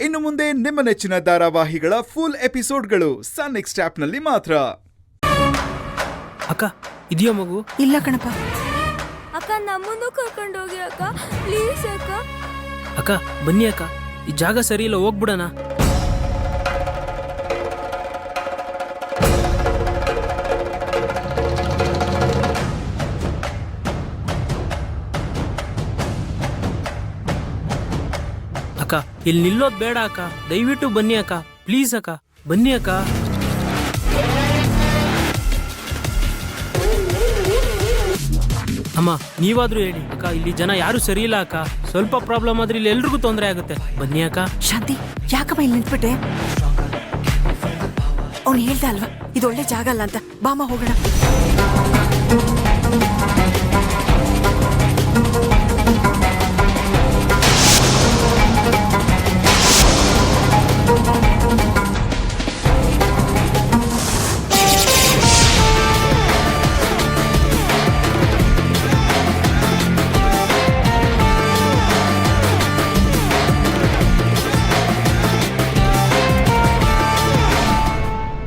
ಇನ್ನು ಮುಂದೆ ನಿಮ್ಮ ನೆಚ್ಚಿನ ಧಾರಾವಾಹಿಗಳ ಫುಲ್ ಎಪಿಸೋಡ್ಗಳು ಸನ್ ನೆಕ್ಸ್ಟ್ ಆಪ್ನಲ್ಲಿ ಮಾತ್ರ. ಅಕ್ಕ ಇದೆಯಾ ಮಗು? ಇಲ್ಲ ಕಣಪ್ಪ. ಅಕ್ಕ ನಮ್ಮನ್ನು ಕರ್ಕೊಂಡು ಹೋಗಿ ಅಕ್ಕ, ಪ್ಲೀಸ್ ಅಕ್ಕ. ಅಕ್ಕ ಬನ್ನಿ ಅಕ್ಕ, ಈ ಜಾಗ ಸರಿ ಇಲ್ಲ, ಹೋಗ್ಬಿಡೋಣ. ಅಕ್ಕ ಇಲ್ಲಿ ನಿಲ್ಲೋದ್ ಬೇಡ ಅಕ್ಕ, ದಯವಿಟ್ಟು ಬನ್ನಿ ಅಕ್ಕ, ಪ್ಲೀಸ್ ಅಕ್ಕ, ಬನ್ನಿ ಅಕ್ಕ. ಅಮ್ಮ ನೀವಾದ್ರೂ ಹೇಳಿ ಅಕ್ಕ, ಇಲ್ಲಿ ಜನ ಯಾರು ಸರಿ ಇಲ್ಲ ಅಕ್ಕ, ಸ್ವಲ್ಪ ಪ್ರಾಬ್ಲಮ್ ಆದ್ರೆ ಇಲ್ಲಿ ಎಲ್ರಿಗೂ ತೊಂದರೆ ಆಗುತ್ತೆ, ಬನ್ನಿ ಅಕ್ಕ. ಶಾಂತಿ, ಯಾಕಮ್ಮ ಇಲ್ಲಿ ನಿಂತ್ಬಿಟ್ಟೆ? ಅವ್ನು ಹೇಳ್ದ ಅಲ್ವಾ ಇದು ಒಳ್ಳೆ ಜಾಗ ಅಲ್ಲ ಅಂತ, ಬಾಮ ಹೋಗೋಣ.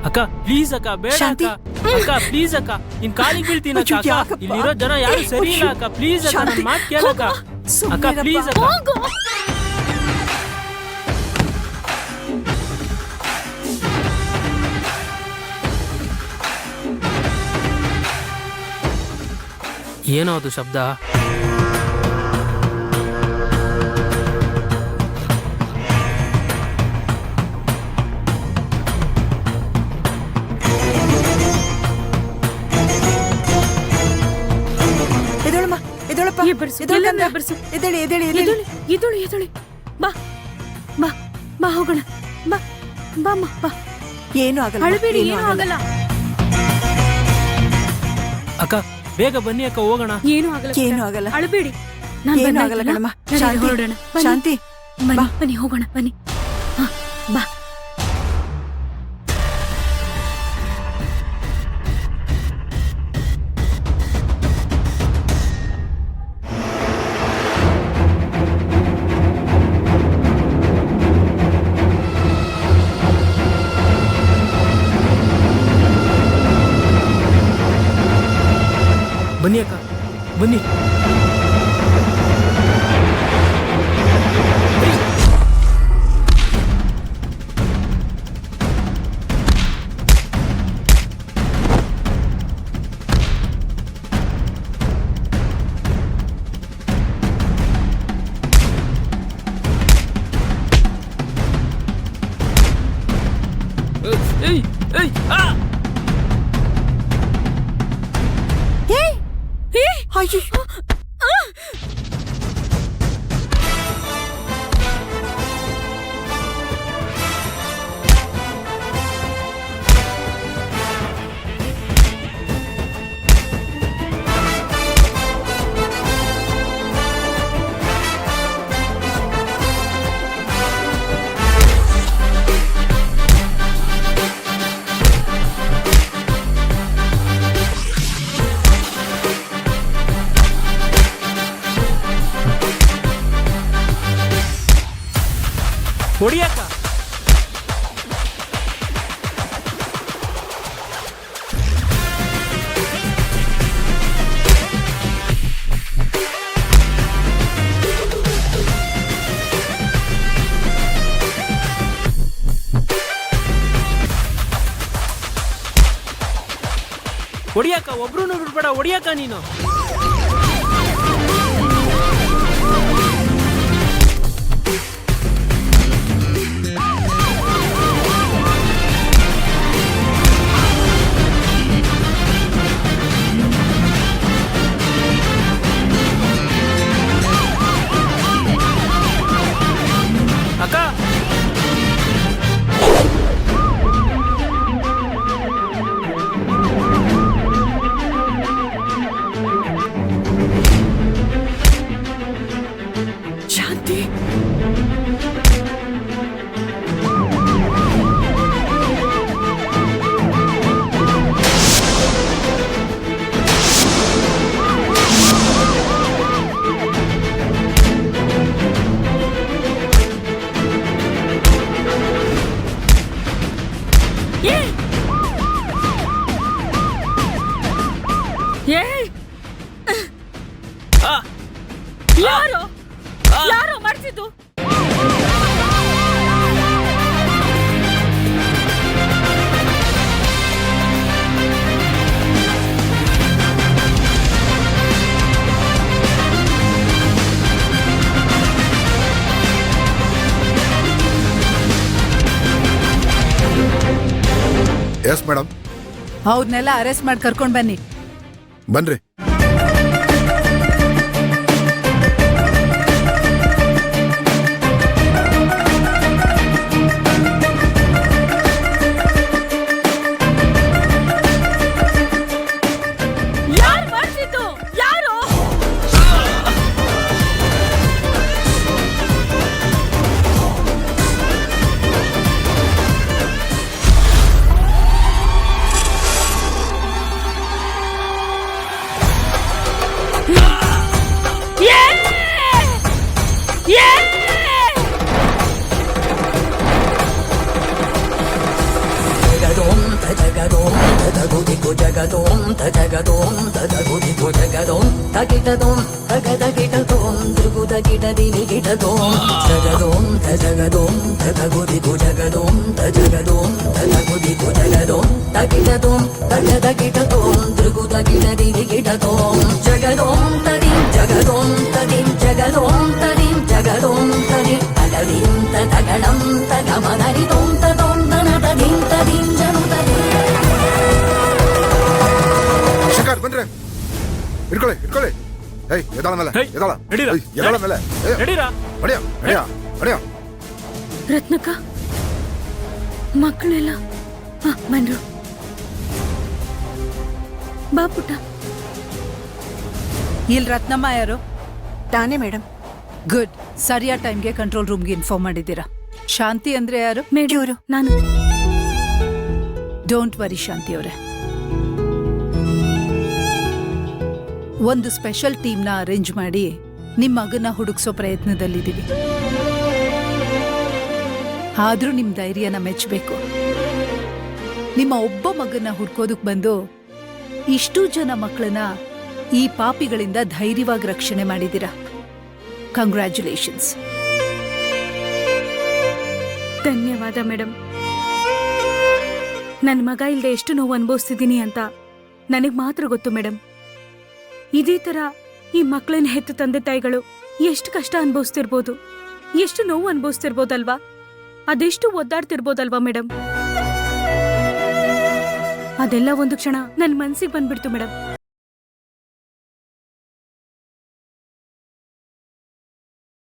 ಅಕ್ಕ ಪ್ಲೀಸ್ ಅಕ್ಕ, ಬೇಡ ಅಕ್ಕ, ಅಕ್ಕ ಪ್ಲೀಸ್ ಅಕ್ಕ, ನಿನ್ ಕಾಲಿಗೆ ಬೀಳ್ತೀನಿ ಅಕ್ಕ, ಇಲ್ಲಿರೋ ಜನ ಯಾರು ಸರಿ ಇಲ್ಲ ಅಕ್ಕ, ಪ್ಲೀಸ್ ಅಕ್ಕ, ನನ್ನ ಮಾತು ಕೇಳಕ್ಕ ಅಕ್ಕ, ಪ್ಲೀಸ್ ಅಕ್ಕ. ಏನೋ ಅದು ಶಬ್ದ? ಬಾ ಹೋಗೋಣ, ಬಾ ಬಾಮ್ಮ ಬಾ. ಏನು ಆಗಲ್ಲ, ಅಳಬೇಡಿ, ಏನು ಆಗಲ್ಲ. ಅಕ್ಕ ಬೇಗ ಬನ್ನಿ ಅಕ್ಕ, ಹೋಗೋಣ. ಏನು ಆಗಲ್ಲ, ಏನು ಆಗಲ್ಲ, ಅಳಬೇಡಿ. ಏನು ಆಗಲ್ಲ ಕಣಮ್ಮ. ಹೊರಡೋಣ, ಶಾಂತಿ ಬನ್ನಿ ಹೋಗೋಣ, ಬನ್ನಿ. ಬಾ. ಬನ್ನಿ ಅಕ್ಕ, ಬನ್ನಿ. ಅಯ್ಯೋ, ಹೊಡಿಯಕ್ಕ. ಹೊಡಿಯಕ್ಕ, ಒಬ್ರು ಬಿಡ್ಬೇಡ, ಹೊಡಿಯಕ್ಕ ನೀನು. ಅಕ್ಕ ಶಾಂತಿ, ಎಸ್ ಮೇಡಮ್. ಅವ್ರನ್ನೆಲ್ಲ ಅರೆಸ್ಟ್ ಮಾಡಿ ಕರ್ಕೊಂಡ್ ಬನ್ನಿ. ಬನ್ರಿ. ಯಾರು ಮಾಡ್ತಿದ್ದು? ಯಾರು? ಶಂಕರ್ ಬನ್ರಿ. ಇಟ್ಕೊಳ್ಳಿ ಇಟ್ಕೊಳ್ಳಿ. ಏಯ್ ಎದಾಳ ಮೇಲೆ ಹೇಯ್, ಎದಾಳ ನಡೀರಾ? ಎದಾಳ ಮೇಲೆ ನಡೀರಾ? ಹೊಡಿಯ ಹೊಡಿಯ ಹೊಡಿಯ. ರತ್ನಕ್ಕ ಮಕ್ಕಳೆಲ್ಲ ಬಂದ್ರು. ಬಾ ಪುಟ್ಟ. ಇಲ್ಲಿ ರತ್ನಮ್ಮ ಯಾರು? ತಾನೇ ಮೇಡಮ್. ಗುಡ್. ಸರಿಯಾದ ಟೈಮ್ಗೆ ಕಂಟ್ರೋಲ್ ರೂಮ್ಗೆ ಇನ್ಫಾರ್ಮ್ ಮಾಡಿದ್ದೀರಾ. ಶಾಂತಿ ಅಂದ್ರೆ ಯಾರು? ಮೇಡಮ್ ನಾನು ಡೋಂಟ್ ವರಿ ಶಾಂತಿ ಅವರೇ. ಒಂದು ಸ್ಪೆಷಲ್ ಟೀಮ್ನ ಅರೇಂಜ್ ಮಾಡಿ ನಿಮ್ಮ ಮಗನ ಹುಡುಕ್ಸೋ ಪ್ರಯತ್ನದಲ್ಲಿದ್ದೀವಿ. ಆದ್ರೂ ನಿಮ್ ಧೈರ್ಯನ ಮೆಚ್ಚಬೇಕು. ನಿಮ್ಮ ಒಬ್ಬ ಮಗನ ಹುಡ್ಕೋದಕ್ ಬಂದು ಇಷ್ಟೂ ಜನ ಮಕ್ಕಳನ್ನ ಈ ಪಾಪಿಗಳಿಂದ ಧೈರ್ಯವಾಗಿ ರಕ್ಷಣೆ ಮಾಡಿದ್ದೀರಾ. ಕಂಗ್ರ್ಯಾಚುಲೇಷನ್ಸ್. ಧನ್ಯವಾದ ಮೇಡಮ್. ನನ್ನ ಮಗ ಇಲ್ದೆ ಎಷ್ಟು ನೋವು ಅನುಭವಿಸ್ತಿದ್ದೀನಿ ಅಂತ ನನಗೆ ಮಾತ್ರ ಗೊತ್ತು ಮೇಡಮ್. ಇದೇ ತರ ಈ ಮಕ್ಕಳನ್ನ ಹೆತ್ತ ತಂದೆ ತಾಯಿಗಳು ಎಷ್ಟು ಕಷ್ಟ ಅನುಭವಿಸ್ತಿರ್ಬೋದು, ಎಷ್ಟು ನೋವು ಅನುಭವಿಸ್ತಿರ್ಬೋದಲ್ವಾ, ಅದೆಷ್ಟು ಒದ್ದಾಡ್ತಿರ್ಬೋದಲ್ವಾ ಮೇಡಮ್. ಅದೆಲ್ಲ ಒಂದು ಕ್ಷಣ ನನ್ನ ಮನ್ಸಿಗೆ ಬಂದ್ಬಿಡ್ತು ಮೇಡಮ್.